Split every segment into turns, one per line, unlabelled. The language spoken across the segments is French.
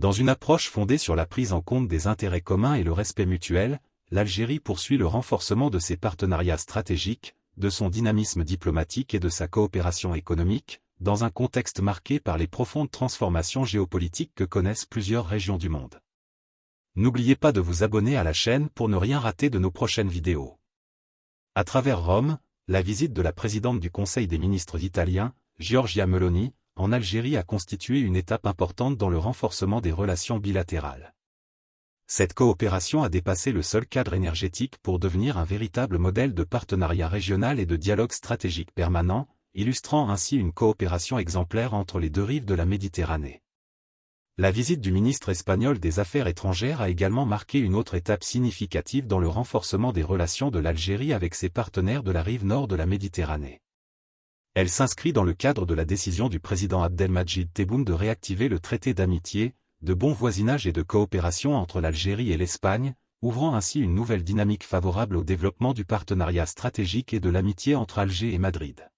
Dans une approche fondée sur la prise en compte des intérêts communs et le respect mutuel, l'Algérie poursuit le renforcement de ses partenariats stratégiques, de son dynamisme diplomatique et de sa coopération économique, dans un contexte marqué par les profondes transformations géopolitiques que connaissent plusieurs régions du monde. N'oubliez pas de vous abonner à la chaîne pour ne rien rater de nos prochaines vidéos. À travers Rome, la visite de la présidente du Conseil des ministres italien, Giorgia Meloni, en Algérie a constitué une étape importante dans le renforcement des relations bilatérales. Cette coopération a dépassé le seul cadre énergétique pour devenir un véritable modèle de partenariat régional et de dialogue stratégique permanent, illustrant ainsi une coopération exemplaire entre les deux rives de la Méditerranée. La visite du ministre espagnol des Affaires étrangères a également marqué une autre étape significative dans le renforcement des relations de l'Algérie avec ses partenaires de la rive nord de la Méditerranée. Elle s'inscrit dans le cadre de la décision du président Abdelmadjid Tebboune de réactiver le traité d'amitié, de bon voisinage et de coopération entre l'Algérie et l'Espagne, ouvrant ainsi une nouvelle dynamique favorable au développement du partenariat stratégique et de l'amitié entre Alger et Madrid.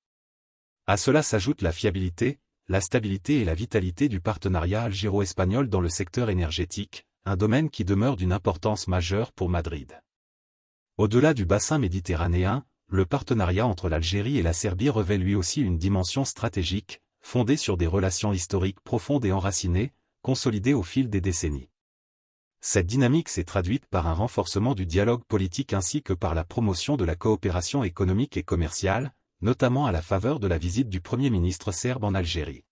À cela s'ajoute la fiabilité, la stabilité et la vitalité du partenariat algéro-espagnol dans le secteur énergétique, un domaine qui demeure d'une importance majeure pour Madrid. Au-delà du bassin méditerranéen, le partenariat entre l'Algérie et la Serbie revêt lui aussi une dimension stratégique, fondée sur des relations historiques profondes et enracinées, consolidées au fil des décennies. Cette dynamique s'est traduite par un renforcement du dialogue politique ainsi que par la promotion de la coopération économique et commerciale, notamment à la faveur de la visite du Premier ministre serbe en Algérie.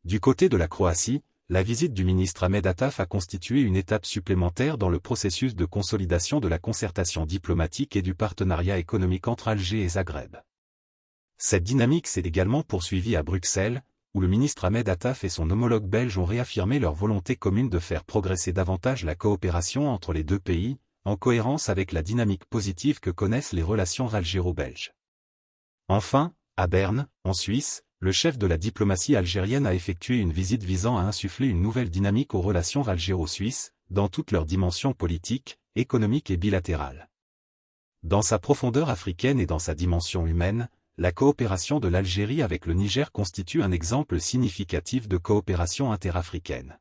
Du côté de la Croatie, la visite du ministre Ahmed Attaf a constitué une étape supplémentaire dans le processus de consolidation de la concertation diplomatique et du partenariat économique entre Alger et Zagreb. Cette dynamique s'est également poursuivie à Bruxelles, où le ministre Ahmed Attaf et son homologue belge ont réaffirmé leur volonté commune de faire progresser davantage la coopération entre les deux pays, en cohérence avec la dynamique positive que connaissent les relations algéro-belges. Enfin, à Berne, en Suisse, le chef de la diplomatie algérienne a effectué une visite visant à insuffler une nouvelle dynamique aux relations algéro-suisses, dans toutes leurs dimensions politiques, économiques et bilatérales. Dans sa profondeur africaine et dans sa dimension humaine, la coopération de l'Algérie avec le Niger constitue un exemple significatif de coopération interafricaine.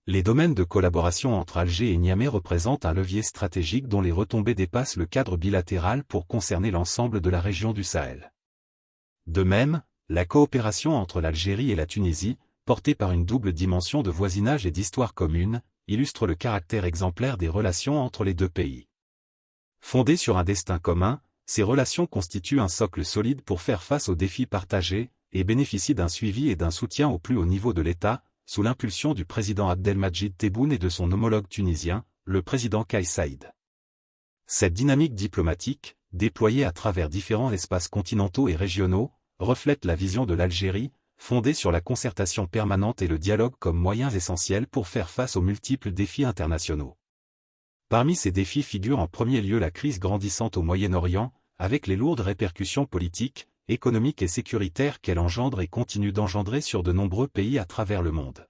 Les domaines de collaboration entre Alger et Niamey représentent un levier stratégique dont les retombées dépassent le cadre bilatéral pour concerner l'ensemble de la région du Sahel. De même, la coopération entre l'Algérie et la Tunisie, portée par une double dimension de voisinage et d'histoire commune, illustre le caractère exemplaire des relations entre les deux pays. Fondées sur un destin commun, ces relations constituent un socle solide pour faire face aux défis partagés, et bénéficient d'un suivi et d'un soutien au plus haut niveau de l'État, sous l'impulsion du président Abdelmadjid Tebboune et de son homologue tunisien, le président Kais Saïed. Cette dynamique diplomatique, déployée à travers différents espaces continentaux et régionaux, reflète la vision de l'Algérie, fondée sur la concertation permanente et le dialogue comme moyens essentiels pour faire face aux multiples défis internationaux. Parmi ces défis figure en premier lieu la crise grandissante au Moyen-Orient, avec les lourdes répercussions politiques, économiques et sécuritaires qu'elle engendre et continue d'engendrer sur de nombreux pays à travers le monde.